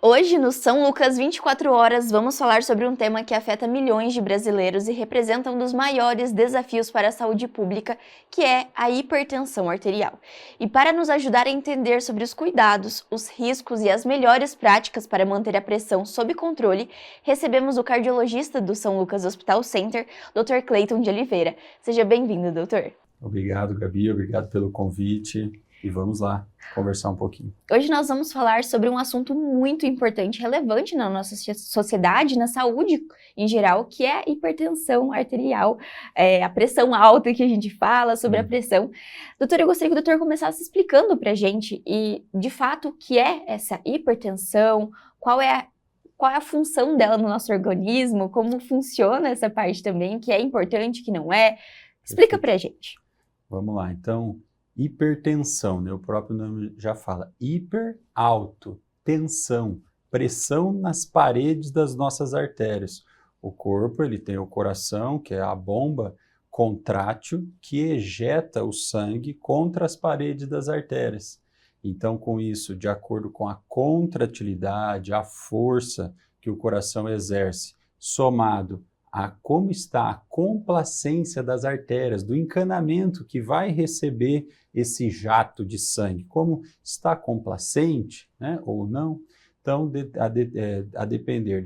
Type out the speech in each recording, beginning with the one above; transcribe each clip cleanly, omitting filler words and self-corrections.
Hoje, no São Lucas 24 horas, vamos falar sobre um tema que afeta milhões de brasileiros e representa um dos maiores desafios para a saúde pública, que é a hipertensão arterial. E para nos ajudar a entender sobre os cuidados, os riscos e as melhores práticas para manter a pressão sob controle, recebemos o cardiologista do São Lucas Hospital Center, Dr. Cleiton de Oliveira. Seja bem-vindo, doutor. Obrigado, Gabi. Obrigado pelo convite. E vamos lá conversar um pouquinho. Hoje nós vamos falar sobre um assunto muito importante, relevante na nossa sociedade, na saúde em geral, que é a hipertensão arterial, a pressão alta que a gente fala sobre a pressão. Doutor, eu gostaria que o doutor começasse explicando para a gente, e de fato, o que é essa hipertensão, qual é a função dela no nosso organismo, como funciona essa parte também, que é importante, que não é. Explica para a gente. Vamos lá, então... Hipertensão, né? O próprio nome já fala. Hiper, alto, tensão, pressão nas paredes das nossas artérias. O corpo, ele tem o coração, que é a bomba contrátil, que ejeta o sangue contra as paredes das artérias. Então, com isso, de acordo com a contratilidade, a força que o coração exerce, somado a como está a complacência das artérias, do encanamento que vai receber esse jato de sangue, como está complacente, né, ou não. Então, a depender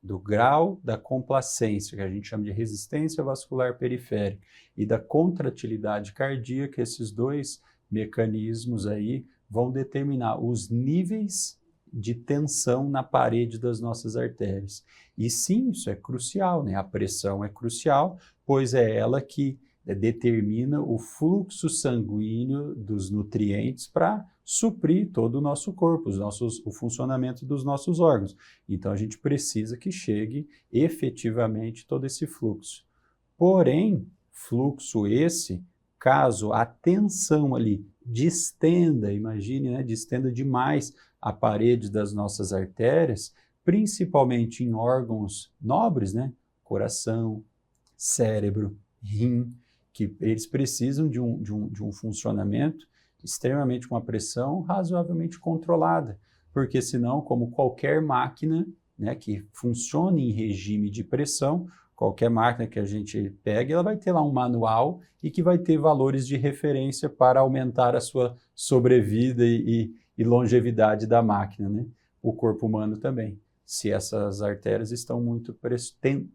do grau da complacência, que a gente chama de resistência vascular periférica, e da contratilidade cardíaca, esses dois mecanismos aí vão determinar os níveis de tensão na parede das nossas artérias. E sim, isso é crucial, né? A pressão é crucial, pois é ela que determina o fluxo sanguíneo dos nutrientes para suprir todo o nosso corpo, o funcionamento dos nossos órgãos. Então, a gente precisa que chegue efetivamente todo esse fluxo. Porém, fluxo esse, caso a tensão ali distenda, imagine, né, distenda demais a parede das nossas artérias, principalmente em órgãos nobres, né, coração, cérebro, rim, que eles precisam de um funcionamento extremamente com uma pressão razoavelmente controlada, porque senão, como qualquer máquina, né, que funcione em regime de pressão, qualquer máquina que a gente pegue, ela vai ter lá um manual e que vai ter valores de referência para aumentar a sua sobrevida e longevidade da máquina, né? O corpo humano também. Se essas artérias estão muito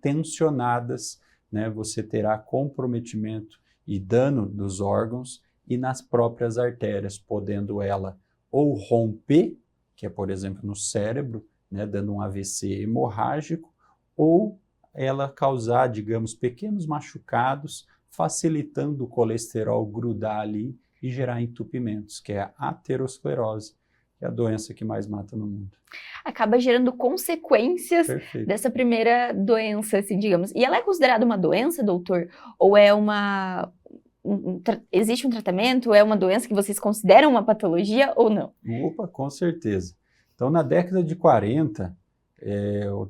tensionadas, né, você terá comprometimento e dano dos órgãos e nas próprias artérias, podendo ela ou romper, que é, por exemplo, no cérebro, né, dando um AVC hemorrágico, ou ela causar, digamos, pequenos machucados, facilitando o colesterol grudar ali e gerar entupimentos, que é a aterosclerose, que é a doença que mais mata no mundo. Acaba gerando consequências dessa primeira doença, assim, digamos. E ela é considerada uma doença, doutor? Ou é existe um tratamento? É uma doença que vocês consideram uma patologia ou não? Opa, com certeza. Então, na década de 40,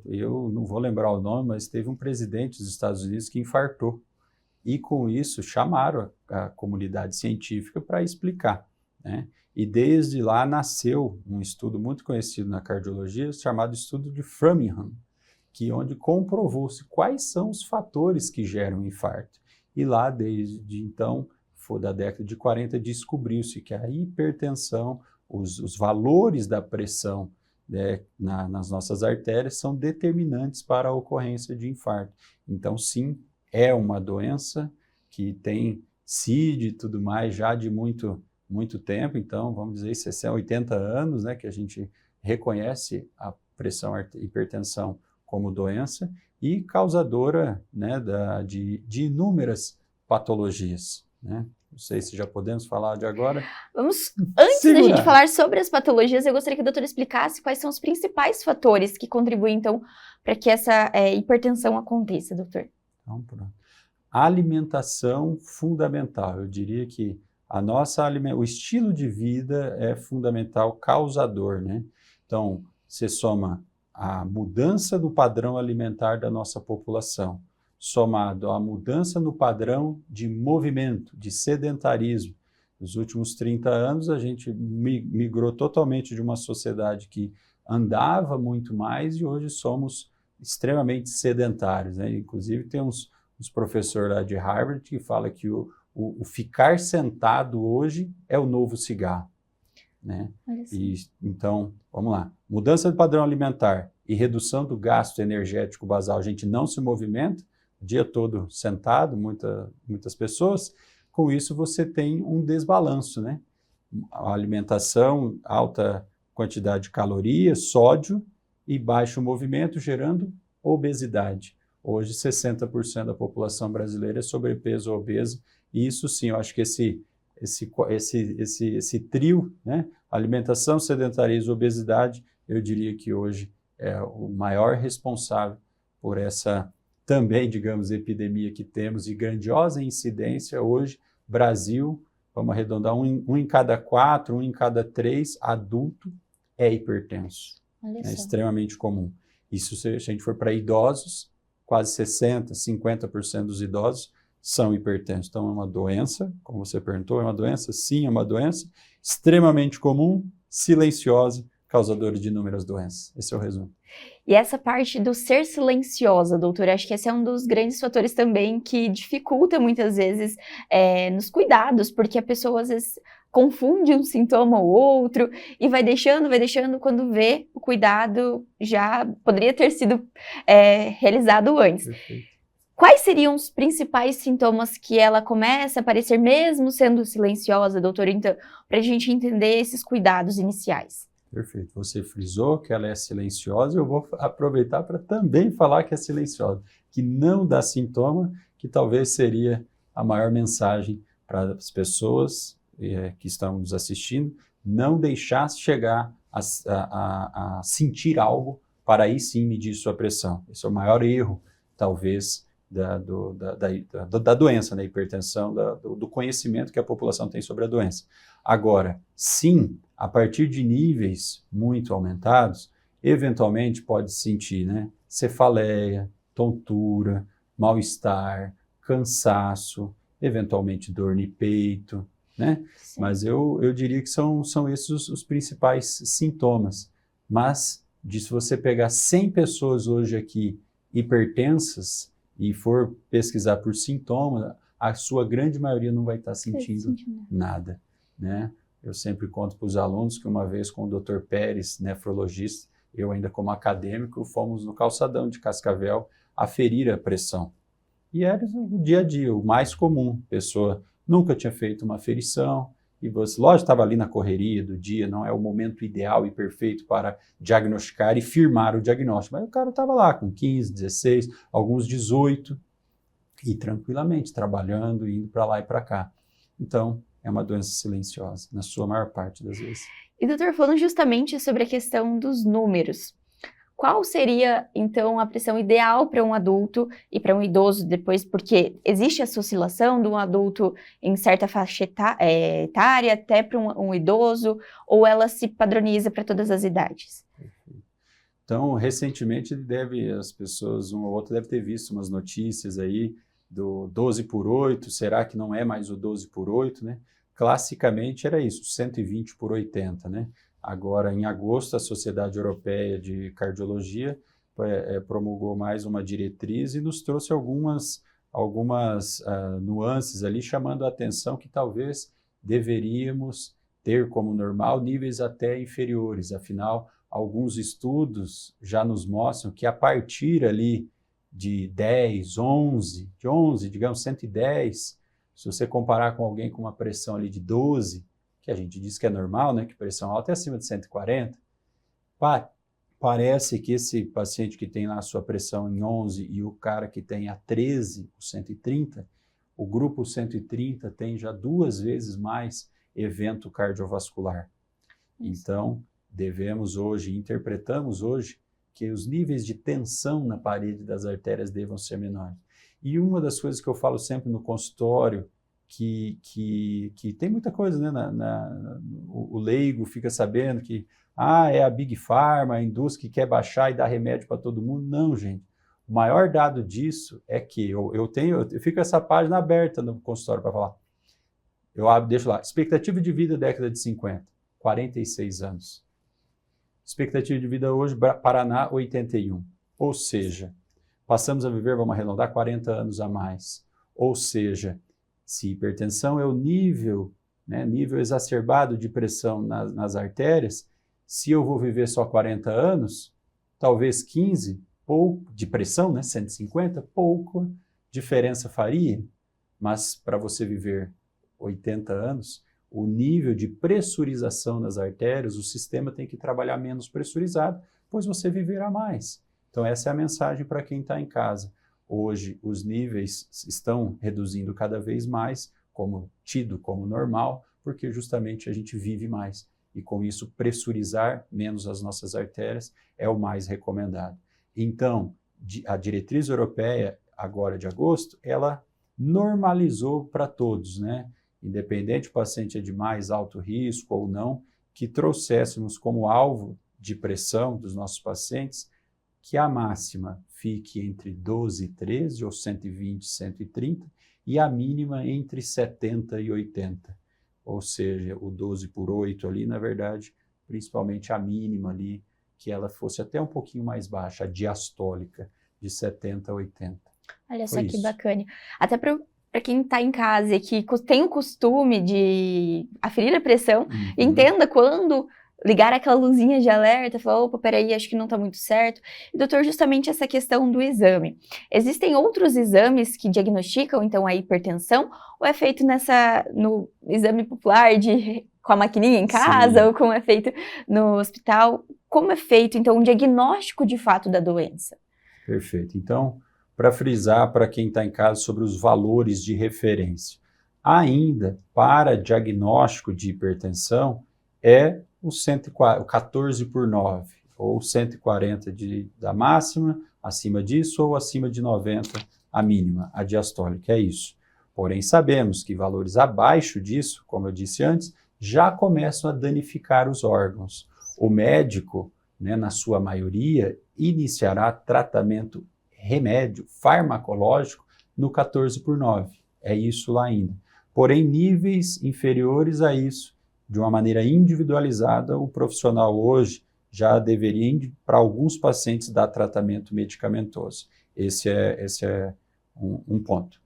eu não vou lembrar o nome, mas teve um presidente dos Estados Unidos que infartou. E com isso chamaram a comunidade científica para explicar, né? E desde lá nasceu um estudo muito conhecido na cardiologia, chamado estudo de Framingham, onde comprovou-se quais são os fatores que geram infarto. E lá, desde então, da década de 40, descobriu-se que a hipertensão, os valores da pressão, né, nas nossas artérias são determinantes para a ocorrência de infarto. Então, sim, é uma doença que tem CID e tudo mais já de muito tempo, então vamos dizer 60, 80 anos, né, que a gente reconhece a hipertensão como doença e causadora, né, de inúmeras patologias, né? Não sei se já podemos falar de agora. Antes da gente falar sobre as patologias, eu gostaria que o doutor explicasse quais são os principais fatores que contribuem, então, para que essa hipertensão aconteça, doutor. Então, pronto. A alimentação fundamental, eu diria que o estilo de vida é fundamental, causador, né? Então, você soma a mudança do padrão alimentar da nossa população, somado à mudança no padrão de movimento, de sedentarismo. Nos últimos 30 anos, a gente migrou totalmente de uma sociedade que andava muito mais e hoje somos extremamente sedentários, né? Inclusive tem uns professores lá de Harvard que fala que o ficar sentado hoje é o novo cigarro, né? E, então, vamos lá. Mudança do padrão alimentar e redução do gasto energético basal. A gente não se movimenta, o dia todo sentado, muitas pessoas. Com isso, você tem um desbalanço, né? A alimentação, alta quantidade de calorias, sódio e baixo movimento, gerando obesidade. Hoje, 60% da população brasileira é sobrepeso ou obesa, e isso sim, eu acho que esse trio, né? Alimentação, sedentarismo e obesidade, eu diria que hoje é o maior responsável por essa também, digamos, epidemia que temos e grandiosa incidência hoje, Brasil, vamos arredondar, um em cada 4, 1 em cada 3 adulto é hipertenso. É extremamente comum. Isso, se a gente for para idosos, quase 60%, 50% dos idosos são hipertensos. Então, é uma doença, como você perguntou, é uma doença? Sim, é uma doença extremamente comum, silenciosa, causadora de inúmeras doenças. Esse é o resumo. E essa parte do ser silenciosa, doutora, acho que esse é um dos grandes fatores também que dificulta muitas vezes nos cuidados, porque a pessoa às vezes confunde um sintoma ou outro e vai deixando, quando vê o cuidado já poderia ter sido realizado antes. Perfeito. Quais seriam os principais sintomas que ela começa a aparecer mesmo sendo silenciosa, doutora? Então, para a gente entender esses cuidados iniciais. Perfeito. Você frisou que ela é silenciosa, eu vou aproveitar para também falar que é silenciosa, que não dá sintoma, que talvez seria a maior mensagem para as pessoas que estão nos assistindo, não deixar chegar a sentir algo para aí sim medir sua pressão. Esse é o maior erro, talvez, da doença, da hipertensão, do conhecimento que a população tem sobre a doença. Agora, sim, a partir de níveis muito aumentados, eventualmente pode sentir, né, cefaleia, tontura, mal-estar, cansaço, eventualmente dor no peito, né? Sim. Mas eu diria que são esses os principais sintomas. Mas, se você pegar 100 pessoas hoje aqui hipertensas, e for pesquisar por sintoma, a sua grande maioria não vai estar sentindo nada, né? Eu sempre conto para os alunos que uma vez com o Dr. Pérez, nefrologista, eu ainda como acadêmico, fomos no calçadão de Cascavel aferir a pressão. E era o dia a dia, o mais comum. A pessoa nunca tinha feito uma aferição, e você, lógico, estava ali na correria do dia, não é o momento ideal e perfeito para diagnosticar e firmar o diagnóstico. Mas o cara estava lá com 15, 16, alguns 18, e tranquilamente, trabalhando, indo para lá e para cá. Então, é uma doença silenciosa, na sua maior parte das vezes. E doutor, falando justamente sobre a questão dos números, qual seria, então, a pressão ideal para um adulto e para um idoso depois? Porque existe essa oscilação de um adulto em certa faixa etária até para um idoso, ou ela se padroniza para todas as idades? Então, recentemente, as pessoas, um ou outro, deve ter visto umas notícias aí do 12/8, será que não é mais o 12/8, né? Classicamente era isso, 120/80, né? Agora, em agosto, a Sociedade Europeia de Cardiologia promulgou mais uma diretriz e nos trouxe algumas nuances ali, chamando a atenção que talvez deveríamos ter como normal níveis até inferiores. Afinal, alguns estudos já nos mostram que a partir ali de 10, 11, digamos 110, se você comparar com alguém com uma pressão ali de 12, que a gente diz que é normal, né, que pressão alta é acima de 140, parece que esse paciente que tem lá a sua pressão em 11 e o cara que tem a 13, o 130, o grupo 130 tem já 2 vezes mais evento cardiovascular. Então, interpretamos hoje que os níveis de tensão na parede das artérias devam ser menores. E uma das coisas que eu falo sempre no consultório, que tem muita coisa, né? O leigo fica sabendo que é a Big Pharma, a indústria que quer baixar e dar remédio para todo mundo. Não, gente. O maior dado disso é que eu fico com essa página aberta no consultório para falar. Eu deixo lá, expectativa de vida década de 50, 46 anos. Expectativa de vida hoje, Paraná, 81. Ou seja, passamos a viver, vamos arredondar, 40 anos a mais. Ou seja, se hipertensão é o nível, né, nível exacerbado de pressão nas artérias, se eu vou viver só 40 anos, talvez 15, pouco de pressão, né, 150, pouco diferença faria. Mas para você viver 80 anos, o nível de pressurização nas artérias, o sistema tem que trabalhar menos pressurizado, pois você viverá mais. Então essa é a mensagem para quem está em casa. Hoje os níveis estão reduzindo cada vez mais, como tido como normal, porque justamente a gente vive mais. E com isso pressurizar menos as nossas artérias é o mais recomendado. Então, a diretriz europeia, agora de agosto, ela normalizou para todos, né? Independente o paciente é de mais alto risco ou não, que trouxéssemos como alvo de pressão dos nossos pacientes que a máxima fique entre 12 e 13, ou 120 e 130, e a mínima entre 70 e 80. Ou seja, o 12 por 8 ali, na verdade, principalmente a mínima ali, que ela fosse até um pouquinho mais baixa, a diastólica, de 70 a 80. Olha Foi só que isso. bacana. Até para quem está em casa e que tem o costume de aferir a pressão, entenda quando ligar aquela luzinha de alerta, falar, opa, peraí, acho que não está muito certo. E, doutor, justamente essa questão do exame. Existem outros exames que diagnosticam, então, a hipertensão, ou é feito no exame popular com a maquininha em casa, Sim. ou como é feito no hospital? Como é feito, então, um diagnóstico de fato da doença? Perfeito. Então, para frisar para quem está em casa sobre os valores de referência, ainda para diagnóstico de hipertensão é o 14 por 9, ou 140 da máxima, acima disso, ou acima de 90 a mínima, a diastólica, é isso. Porém, sabemos que valores abaixo disso, como eu disse antes, já começam a danificar os órgãos. O médico, né, na sua maioria, iniciará tratamento remédio farmacológico no 14 por 9. É isso lá ainda. Porém, níveis inferiores a isso, de uma maneira individualizada, o profissional hoje já deveria, para alguns pacientes, dar tratamento medicamentoso. Esse é um ponto.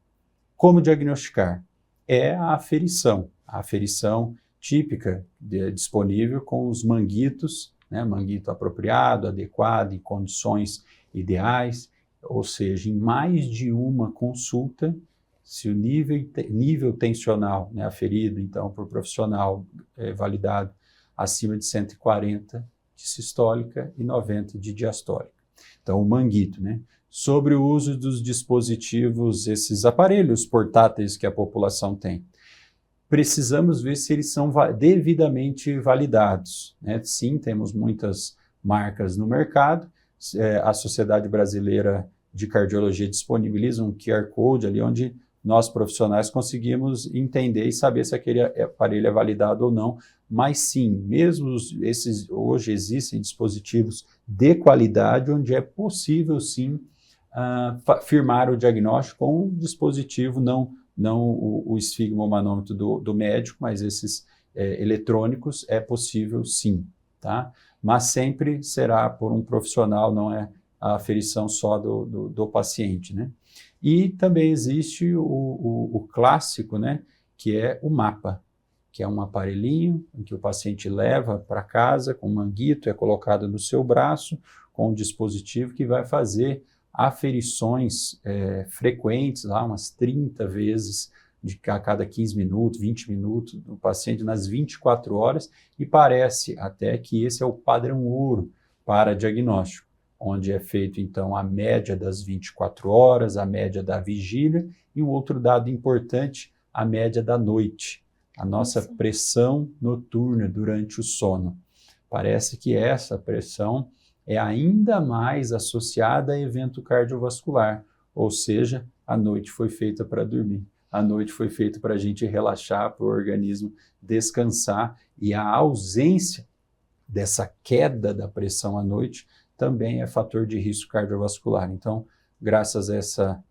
Como diagnosticar? É a aferição típica disponível com os manguitos, né, manguito apropriado, adequado, em condições ideais, ou seja, em mais de uma consulta, se o nível tensional, né, aferido, então, por profissional validado acima de 140 de sistólica e 90 de diastólica. Então, o manguito, né? Sobre o uso dos dispositivos, esses aparelhos portáteis que a população tem. Precisamos ver se eles são devidamente validados, né? Sim, temos muitas marcas no mercado, a Sociedade Brasileira de Cardiologia disponibiliza um QR Code ali onde nós profissionais conseguimos entender e saber se aquele aparelho é validado ou não, mas sim, mesmo hoje existem dispositivos de qualidade onde é possível sim firmar o diagnóstico com um dispositivo, não o esfigmomanômetro do médico, mas esses eletrônicos é possível sim, tá? Mas sempre será por um profissional, não é a aferição só do paciente, né? E também existe o clássico, né, que é o mapa, que é um aparelhinho em que o paciente leva para casa com um manguito, é colocado no seu braço, com um dispositivo que vai fazer aferições frequentes, lá umas 30 vezes a cada 15 minutos, 20 minutos, do paciente nas 24 horas, e parece até que esse é o padrão ouro para diagnóstico, onde é feito, então, a média das 24 horas, a média da vigília, e um outro dado importante, a média da noite, a nossa pressão noturna durante o sono. Parece que essa pressão é ainda mais associada a evento cardiovascular, ou seja, a noite foi feita para dormir. A noite foi feita para a gente relaxar, para o organismo descansar, e a ausência dessa queda da pressão à noite também é fator de risco cardiovascular. Então, graças a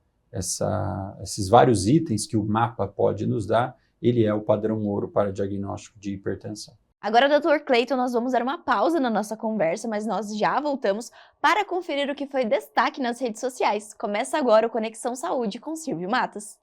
esses vários itens que o mapa pode nos dar, ele é o padrão ouro para diagnóstico de hipertensão. Agora, Dr. Cleiton, nós vamos dar uma pausa na nossa conversa, mas nós já voltamos para conferir o que foi destaque nas redes sociais. Começa agora o Conexão Saúde com Silvio Matos.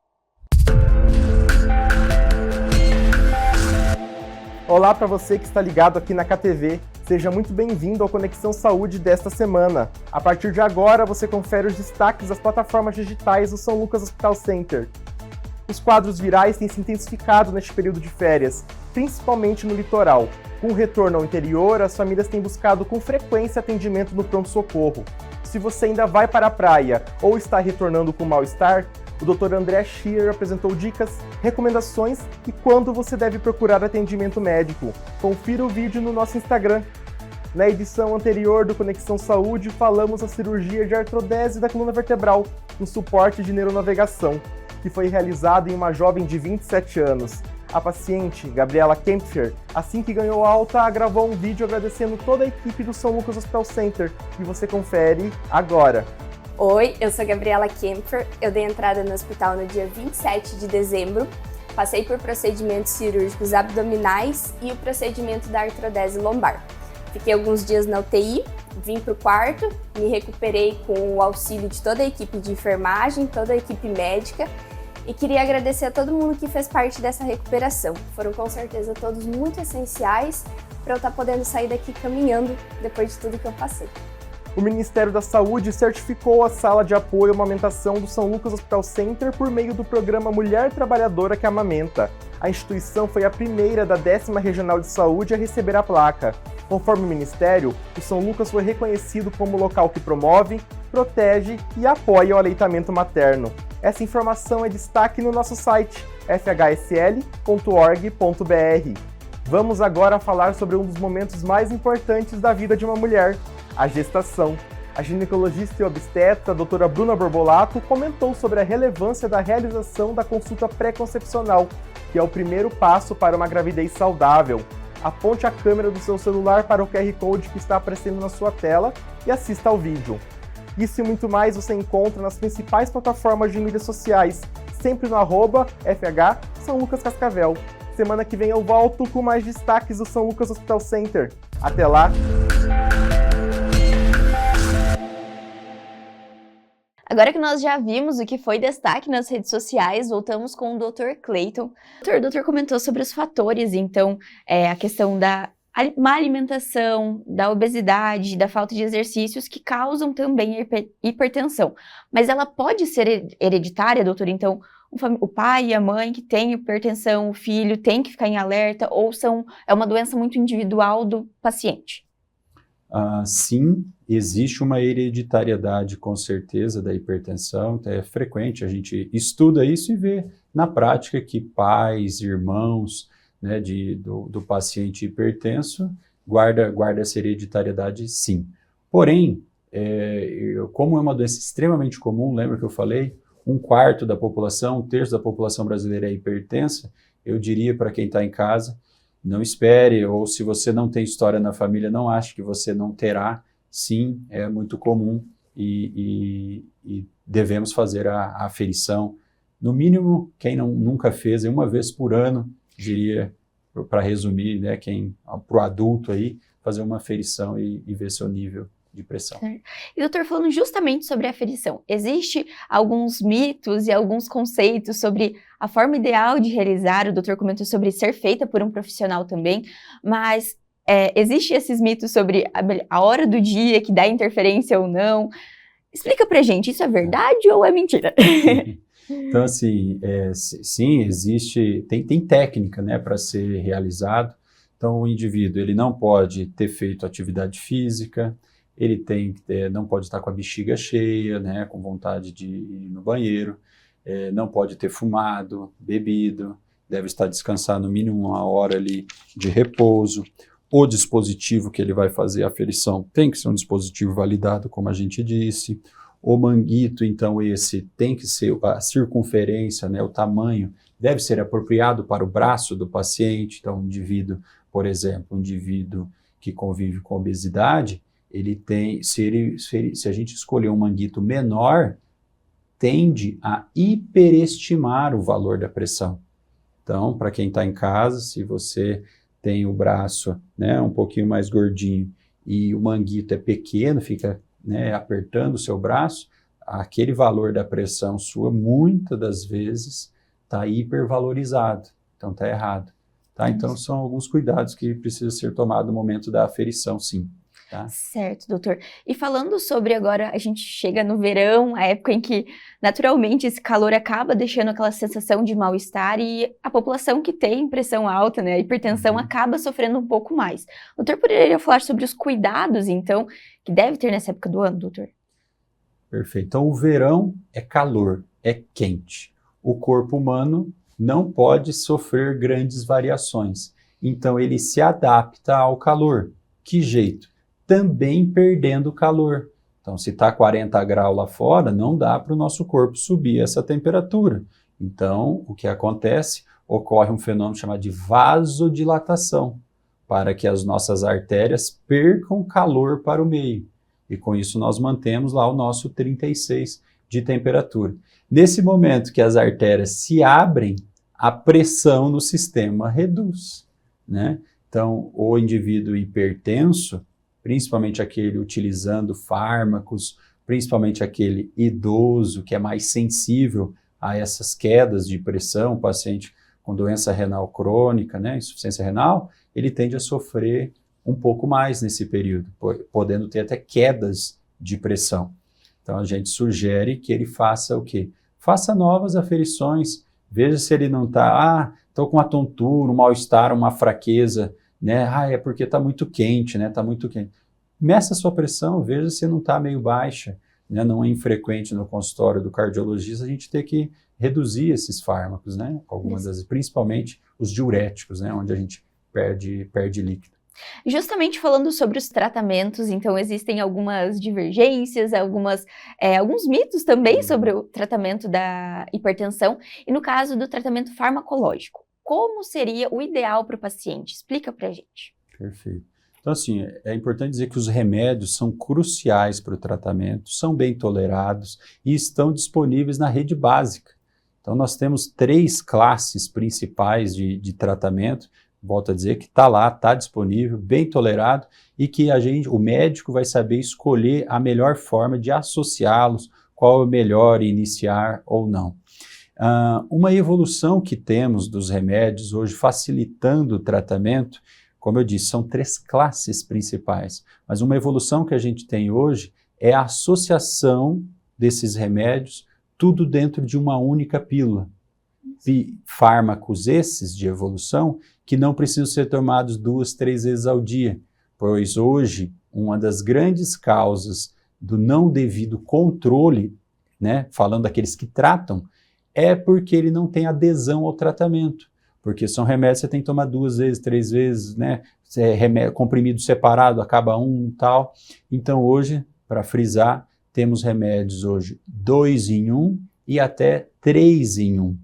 Olá para você que está ligado aqui na KTV. Seja muito bem-vindo ao Conexão Saúde desta semana. A partir de agora, você confere os destaques das plataformas digitais do São Lucas Hospital Center. Os quadros virais têm se intensificado neste período de férias, principalmente no litoral. Com o retorno ao interior, as famílias têm buscado com frequência atendimento no pronto-socorro. Se você ainda vai para a praia ou está retornando com mal-estar, o Dr. André Schier apresentou dicas, recomendações e quando você deve procurar atendimento médico. Confira o vídeo no nosso Instagram. Na edição anterior do Conexão Saúde, falamos da cirurgia de artrodese da coluna vertebral, um suporte de neuronavegação, que foi realizado em uma jovem de 27 anos. A paciente, Gabriela Kempfer, assim que ganhou alta, gravou um vídeo agradecendo toda a equipe do São Lucas Hospital Center, que você confere agora. Oi, eu sou Gabriela Kempfer, eu dei entrada no hospital no dia 27 de dezembro, passei por procedimentos cirúrgicos abdominais e o procedimento da artrodese lombar. Fiquei alguns dias na UTI, vim para o quarto, me recuperei com o auxílio de toda a equipe de enfermagem, toda a equipe médica e queria agradecer a todo mundo que fez parte dessa recuperação. Foram com certeza todos muito essenciais para eu estar podendo sair daqui caminhando depois de tudo que eu passei. O Ministério da Saúde certificou a sala de apoio à amamentação do São Lucas Hospital Center por meio do programa Mulher Trabalhadora que Amamenta. A instituição foi a primeira da 10ª Regional de Saúde a receber a placa. Conforme o Ministério, o São Lucas foi reconhecido como local que promove, protege e apoia o aleitamento materno. Essa informação é destaque no nosso site, fhsl.org.br. Vamos agora falar sobre um dos momentos mais importantes da vida de uma mulher, a gestação. A ginecologista e obstetra, a doutora Bruna Borbolato, comentou sobre a relevância da realização da consulta pré-concepcional, que é o primeiro passo para uma gravidez saudável. Aponte a câmera do seu celular para o QR Code que está aparecendo na sua tela e assista ao vídeo. Isso e muito mais você encontra nas principais plataformas de mídias sociais, sempre no @FH São Lucas Cascavel. Semana que vem eu volto com mais destaques do São Lucas Hospital Center. Até lá! Agora que nós já vimos o que foi destaque nas redes sociais, voltamos com o Dr. Cleiton. O doutor comentou sobre os fatores, então, a questão da má alimentação, da obesidade, da falta de exercícios que causam também hipertensão. Mas ela pode ser hereditária, doutor? Então, o pai e a mãe que têm hipertensão, o filho tem que ficar em alerta ou é uma doença muito individual do paciente? Sim, existe uma hereditariedade com certeza da hipertensão, então é frequente, a gente estuda isso e vê na prática que pais, irmãos, né, do paciente hipertenso guarda essa hereditariedade sim. Porém, como é uma doença extremamente comum, lembra que eu falei, 1/4 da população, 1/3 da população brasileira é hipertensa, eu diria para quem está em casa, não espere, ou se você não tem história na família, não ache que você não terá. Sim, é muito comum e devemos fazer a aferição. No mínimo, quem nunca fez, uma vez por ano, diria, para resumir, né, para o adulto aí, fazer uma aferição e ver seu nível de pressão. E doutor, falando justamente sobre a aferição, existe alguns mitos e alguns conceitos sobre a forma ideal de realizar, o doutor comentou sobre ser feita por um profissional também, mas existem esses mitos sobre a hora do dia que dá interferência ou não. Explica pra gente, isso é verdade ou é mentira? Então, assim, sim, existe, tem técnica, né, para ser realizado. Então, o indivíduo, ele não pode ter feito atividade física, ele não pode estar com a bexiga cheia, né, com vontade de ir no banheiro, não pode ter fumado, bebido, deve estar descansado no mínimo 1 hora ali de repouso. O dispositivo que ele vai fazer a aferição tem que ser um dispositivo validado, como a gente disse. O manguito, então, esse tem que ser a circunferência, né, o tamanho, deve ser apropriado para o braço do paciente. Então, um indivíduo, por exemplo, um indivíduo que convive com obesidade, ele tem, se a gente escolher um manguito menor, tende a hiperestimar o valor da pressão. Então, para quem está em casa, se você tem o braço, né, um pouquinho mais gordinho e o manguito é pequeno, fica, né, apertando o seu braço, aquele valor da pressão sua, muitas das vezes, está hipervalorizado. Então, está errado. Tá? Então, são alguns cuidados que precisam ser tomados no momento da aferição, sim. Tá? Certo, doutor. E falando sobre agora, a gente chega no verão, a época em que naturalmente esse calor acaba deixando aquela sensação de mal-estar e a população que tem pressão alta, né, a hipertensão, acaba sofrendo um pouco mais. O doutor poderia falar sobre os cuidados, então, que deve ter nessa época do ano, doutor? Perfeito. Então, o verão é calor, é quente. O corpo humano não pode sofrer grandes variações. Então, ele se adapta ao calor. Que jeito? Também perdendo calor. Então, se está 40 graus lá fora, não dá para o nosso corpo subir essa temperatura. Então, o que acontece? Ocorre um fenômeno chamado de vasodilatação, para que as nossas artérias percam calor para o meio. E com isso nós mantemos lá o nosso 36 de temperatura. Nesse momento que as artérias se abrem, a pressão no sistema reduz, né? Então, o indivíduo hipertenso, principalmente aquele utilizando fármacos, principalmente aquele idoso que é mais sensível a essas quedas de pressão, paciente com doença renal crônica, né, insuficiência renal, ele tende a sofrer um pouco mais nesse período, podendo ter até quedas de pressão. Então, a gente sugere que ele faça o quê? Faça novas aferições, veja se ele não está, estou com uma tontura, um mal-estar, uma fraqueza, né? É porque está muito quente, né? Está muito quente. Meça a sua pressão, veja se não está meio baixa, né? Não é infrequente no consultório do cardiologista a gente ter que reduzir esses fármacos, né? Principalmente os diuréticos, né? Onde a gente perde líquido. Justamente falando sobre os tratamentos, então existem algumas divergências, alguns mitos também sobre o tratamento da hipertensão e no caso do tratamento farmacológico. Como seria o ideal para o paciente? Explica para a gente. Perfeito. Então, assim, é importante dizer que os remédios são cruciais para o tratamento, são bem tolerados e estão disponíveis na rede básica. Então, nós temos 3 classes principais de tratamento, volto a dizer que está lá, está disponível, bem tolerado e que o médico vai saber escolher a melhor forma de associá-los, qual é o melhor iniciar ou não. Uma evolução que temos dos remédios hoje facilitando o tratamento, como eu disse, são 3 classes principais, mas uma evolução que a gente tem hoje é a associação desses remédios, tudo dentro de uma única pílula. Fármacos esses de evolução que não precisam ser tomados 2, 3 vezes ao dia, pois hoje uma das grandes causas do não devido controle, né, falando daqueles que tratam, é porque ele não tem adesão ao tratamento, porque são remédios que você tem que tomar 2 vezes, 3 vezes, né, comprimido separado, acaba um e tal. Então hoje, para frisar, temos remédios hoje 2 em 1 e até 3 em 1.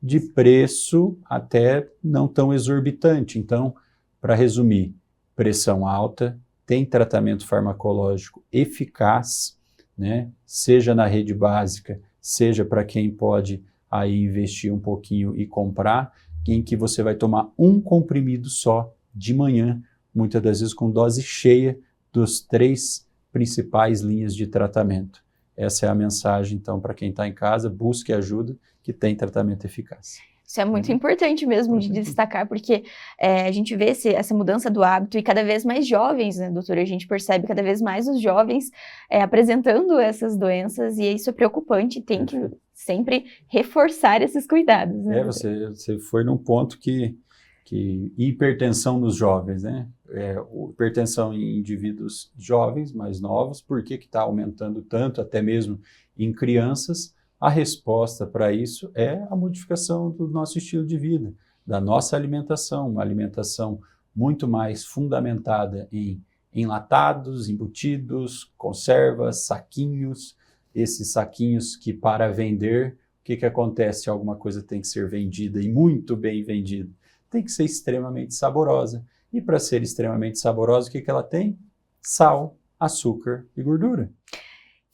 De preço até não tão exorbitante. Então, para resumir, pressão alta, tem tratamento farmacológico eficaz, né? Seja na rede básica, seja para quem pode aí investir um pouquinho e comprar, em que você vai tomar um comprimido só de manhã, muitas das vezes com dose cheia dos 3 principais linhas de tratamento. Essa é a mensagem, então, para quem está em casa, busque ajuda, que tem tratamento eficaz. Isso é muito importante mesmo de destacar, porque a gente vê essa mudança do hábito e cada vez mais jovens, né, doutora? A gente percebe cada vez mais os jovens apresentando essas doenças e isso é preocupante, tem que sempre reforçar esses cuidados. Né, você foi num ponto que hipertensão nos jovens, né? Hipertensão em indivíduos jovens, mais novos, por que está aumentando tanto, até mesmo em crianças? A resposta para isso é a modificação do nosso estilo de vida, da nossa alimentação, uma alimentação muito mais fundamentada em enlatados, embutidos, conservas, saquinhos, esses saquinhos que para vender, o que acontece? Alguma coisa tem que ser vendida e muito bem vendida. Tem que ser extremamente saborosa. E para ser extremamente saborosa, o que ela tem? Sal, açúcar e gordura.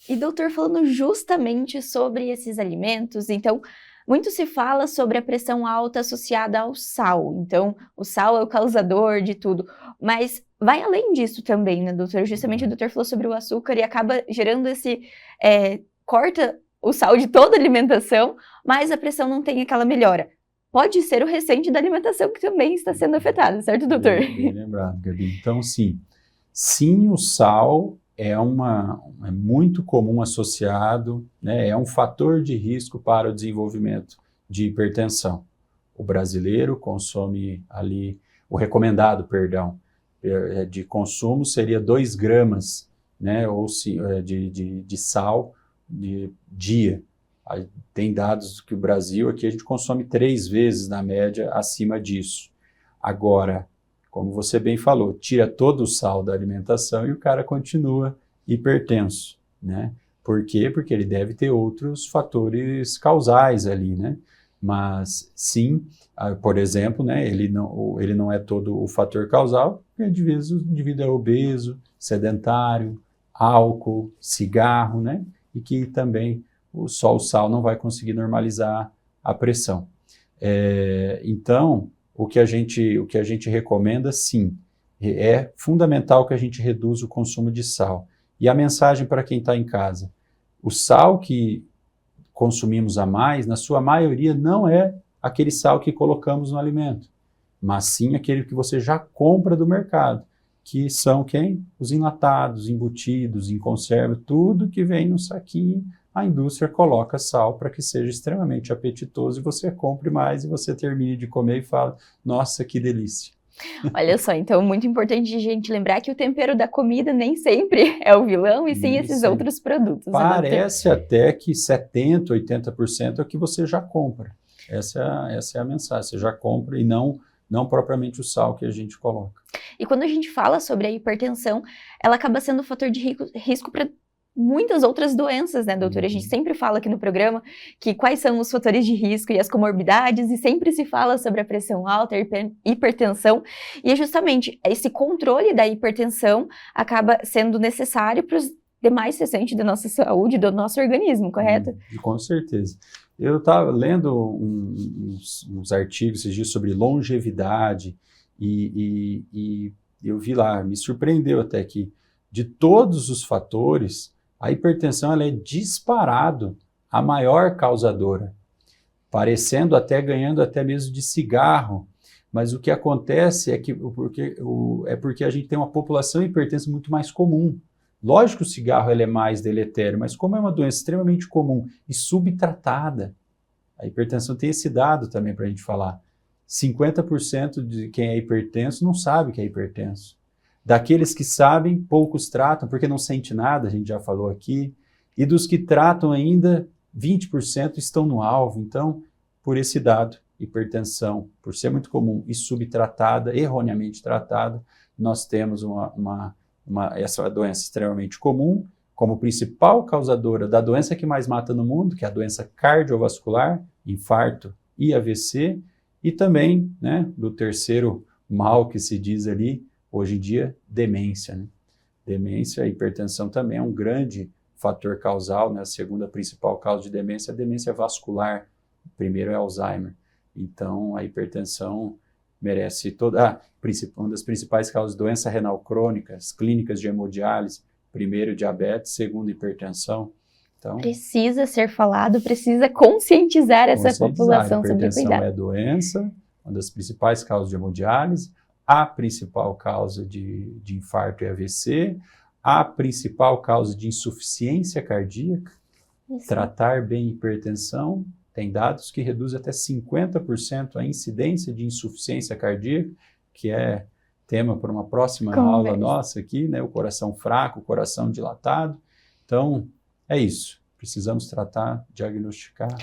E doutor, falando justamente sobre esses alimentos, então, Muito se fala sobre a pressão alta associada ao sal. Então, o sal é o causador de tudo. Mas vai além disso também, né, doutor? Justamente o doutor falou sobre o açúcar e acaba gerando esse... corta o sal de toda a alimentação, mas a pressão não tem aquela melhora. Pode ser o restante da alimentação que também está sendo afetado, certo, doutor? Bem lembrado, Gabi. Então, sim, o sal é muito comum associado, né, é um fator de risco para o desenvolvimento de hipertensão. O brasileiro consome ali, o recomendado, perdão, de consumo seria 2 gramas, né, de sal de dia. Aí, tem dados que o Brasil, aqui a gente consome 3 vezes na média acima disso. Agora, como você bem falou, tira todo o sal da alimentação e o cara continua hipertenso, né? Por quê? Porque ele deve ter outros fatores causais ali, né? Mas sim, por exemplo, né, ele não é todo o fator causal, porque o indivíduo é obeso, sedentário, álcool, cigarro, né? E que também só o sal não vai conseguir normalizar a pressão. Então, o que a gente recomenda, sim, é fundamental que a gente reduza o consumo de sal. E a mensagem para quem está em casa, o sal que consumimos a mais, na sua maioria, não é aquele sal que colocamos no alimento, mas sim aquele que você já compra do mercado, que são quem? Os enlatados, embutidos, em conserva, tudo que vem no saquinho, a indústria coloca sal para que seja extremamente apetitoso e você compre mais e você termine de comer e fala, nossa, que delícia. Olha só, então muito importante a gente lembrar que o tempero da comida nem sempre é o vilão, e sim esses outros produtos. Parece até que 70%, 80% é o que você já compra. Essa é a mensagem, você já compra e não propriamente o sal que a gente coloca. E quando a gente fala sobre a hipertensão, ela acaba sendo um fator de risco para muitas outras doenças, né, doutora? A gente sempre fala aqui no programa que quais são os fatores de risco e as comorbidades, e sempre se fala sobre a pressão alta, a hipertensão, e é justamente esse controle da hipertensão acaba sendo necessário para os demais recentes da nossa saúde, do nosso organismo, correto? Com certeza. Eu estava lendo uns artigos esses dias sobre longevidade e eu vi lá, me surpreendeu até que de todos os fatores, a hipertensão ela é disparado a maior causadora, ganhando até mesmo de cigarro. Mas o que acontece é que porque a gente tem uma população hipertensa muito mais comum. Lógico que o cigarro ele é mais deletério, mas como é uma doença extremamente comum e subtratada, a hipertensão tem esse dado também para a gente falar. 50% de quem é hipertenso não sabe que é hipertenso. Daqueles que sabem, poucos tratam, porque não sente nada, a gente já falou aqui. E dos que tratam ainda, 20% estão no alvo. Então, por esse dado, hipertensão, por ser muito comum e subtratada, erroneamente tratada, nós temos essa doença extremamente comum, como principal causadora da doença que mais mata no mundo, que é a doença cardiovascular, infarto e AVC, e também, né, do terceiro mal que se diz ali, hoje em dia, demência, né? Demência, hipertensão também é um grande fator causal, né? A segunda principal causa de demência é a demência vascular. O primeiro é Alzheimer. Então, a hipertensão merece uma das principais causas de doença renal crônica, as clínicas de hemodiálise, primeiro diabetes, segundo hipertensão. Então, precisa ser falado, precisa conscientizar essa população sobre o cuidado. A hipertensão é doença, uma das principais causas de hemodiálise, a principal causa de infarto e AVC, a principal causa de insuficiência cardíaca. Isso. Tratar bem hipertensão, tem dados que reduz até 50% a incidência de insuficiência cardíaca, que é tema para uma próxima aula nossa aqui, né? O coração fraco, o coração dilatado. Então, é isso. Precisamos tratar, diagnosticar.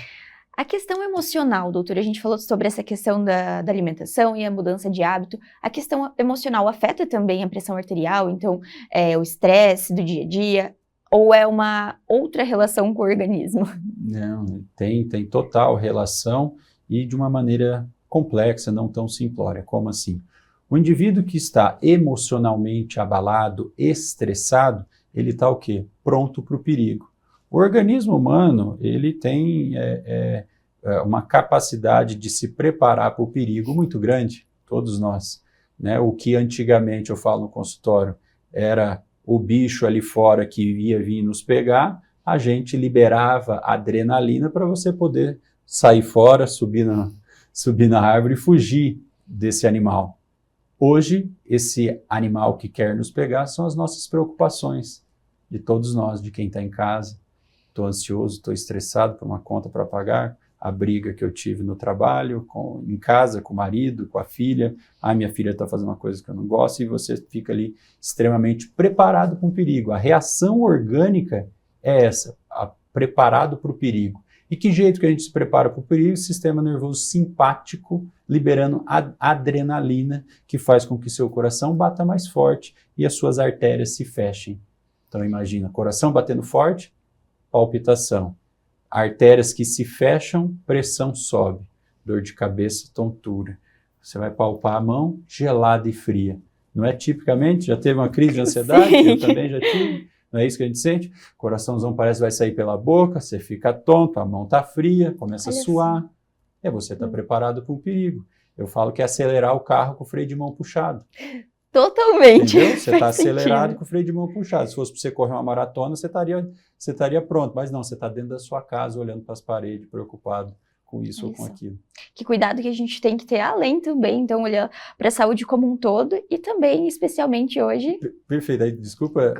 A questão emocional, doutora, a gente falou sobre essa questão da alimentação e a mudança de hábito. A questão emocional afeta também a pressão arterial? Então, o estresse do dia a dia? Ou é uma outra relação com o organismo? Não, tem total relação e de uma maneira complexa, não tão simplória. Como assim? O indivíduo que está emocionalmente abalado, estressado, ele está o quê? Pronto para o perigo. O organismo humano, ele tem uma capacidade de se preparar para o perigo muito grande, todos nós, né? O que antigamente, eu falo no consultório, era o bicho ali fora que ia vir nos pegar, a gente liberava adrenalina para você poder sair fora, subir na árvore e fugir desse animal. Hoje, esse animal que quer nos pegar são as nossas preocupações, de todos nós, de quem está em casa. Estou ansioso, estou estressado por uma conta para pagar, a briga que eu tive no trabalho, em casa, com o marido, com a filha. Minha filha está fazendo uma coisa que eu não gosto, e você fica ali extremamente preparado para o perigo. A reação orgânica é essa, preparado para o perigo. E que jeito que a gente se prepara para o perigo? Sistema nervoso simpático, liberando adrenalina, que faz com que seu coração bata mais forte e as suas artérias se fechem. Então imagina, coração batendo forte, palpitação. Artérias que se fecham, pressão sobe. Dor de cabeça, tontura. Você vai palpar a mão, gelada e fria. Não é tipicamente? Já teve uma crise de ansiedade? Sim. Eu também já tive. Não é isso que a gente sente? Coraçãozão parece que vai sair pela boca, você fica tonto, a mão está fria, começa a suar. E você está preparado para um perigo. Eu falo que é acelerar o carro com o freio de mão puxado. Totalmente. Entendeu? Você está acelerado sentido. com o freio de mão puxado. Se fosse para você correr uma maratona, você estaria pronto. Mas não, você está dentro da sua casa, olhando para as paredes, preocupado com isso ou com aquilo. Que cuidado que a gente tem que ter além também, então olhar para a saúde como um todo e também, especialmente hoje. Perfeito. Aí, desculpa,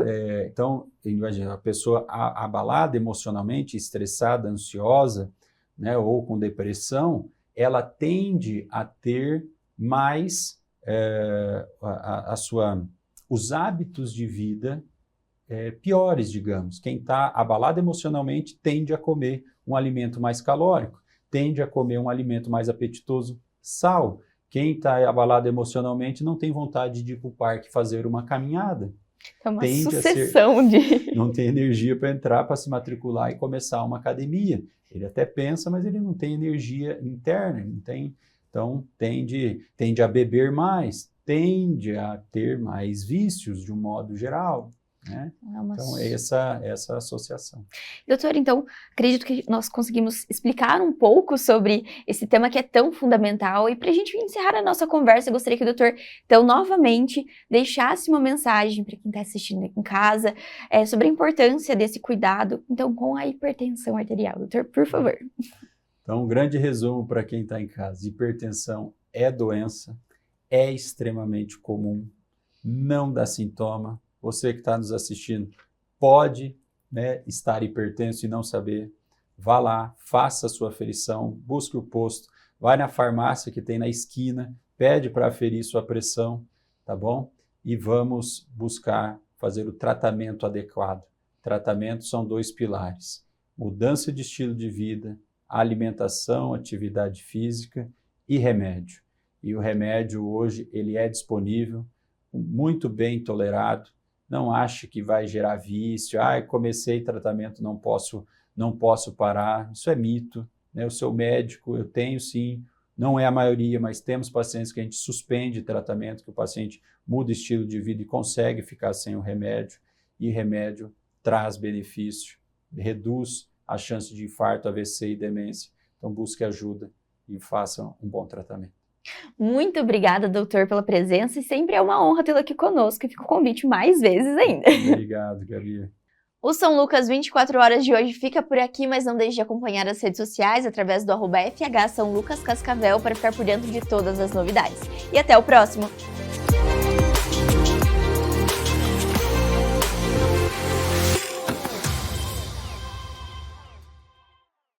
então, imagina, a pessoa abalada emocionalmente, estressada, ansiosa, né, ou com depressão, ela tende a ter mais os hábitos de vida piores, digamos. Quem está abalado emocionalmente tende a comer um alimento mais calórico, tende a comer um alimento mais apetitoso, sal. Quem está abalado emocionalmente não tem vontade de ir para o parque fazer uma caminhada. É uma Tende sucessão de... Não tem energia para entrar, para se matricular e começar uma academia. Ele até pensa, mas ele não tem energia interna, não tem. Então, tende a beber mais, tende a ter mais vícios de um modo geral, né? Então, essa associação. Doutor, então, acredito que nós conseguimos explicar um pouco sobre esse tema que é tão fundamental. E para a gente encerrar a nossa conversa, eu gostaria que o doutor, então, novamente, deixasse uma mensagem para quem está assistindo em casa sobre a importância desse cuidado, então, com a hipertensão arterial. Doutor, por favor. Então, um grande resumo para quem está em casa. Hipertensão é doença, é extremamente comum, não dá sintoma. Você que está nos assistindo pode, né, estar hipertenso e não saber. Vá lá, faça a sua aferição, busque o posto, vai na farmácia que tem na esquina, pede para aferir sua pressão, tá bom? E vamos buscar fazer o tratamento adequado. Tratamento são 2 pilares: mudança de estilo de vida, alimentação, atividade física e remédio. E o remédio hoje ele é disponível, muito bem tolerado. Não ache que vai gerar vício. Comecei tratamento, não posso parar. Isso é mito, né? O seu médico, eu tenho sim, não é a maioria, mas temos pacientes que a gente suspende tratamento, que o paciente muda estilo de vida e consegue ficar sem o remédio. E remédio traz benefício, reduz a chance de infarto, AVC e demência. Então busque ajuda e faça um bom tratamento. Muito obrigada, doutor, pela presença, e sempre é uma honra tê-lo aqui conosco, e fica o convite mais vezes ainda. Obrigado, Gabi. O São Lucas 24 horas de hoje fica por aqui, mas não deixe de acompanhar as redes sociais através do @FH São Lucas Cascavel para ficar por dentro de todas as novidades. E até o próximo!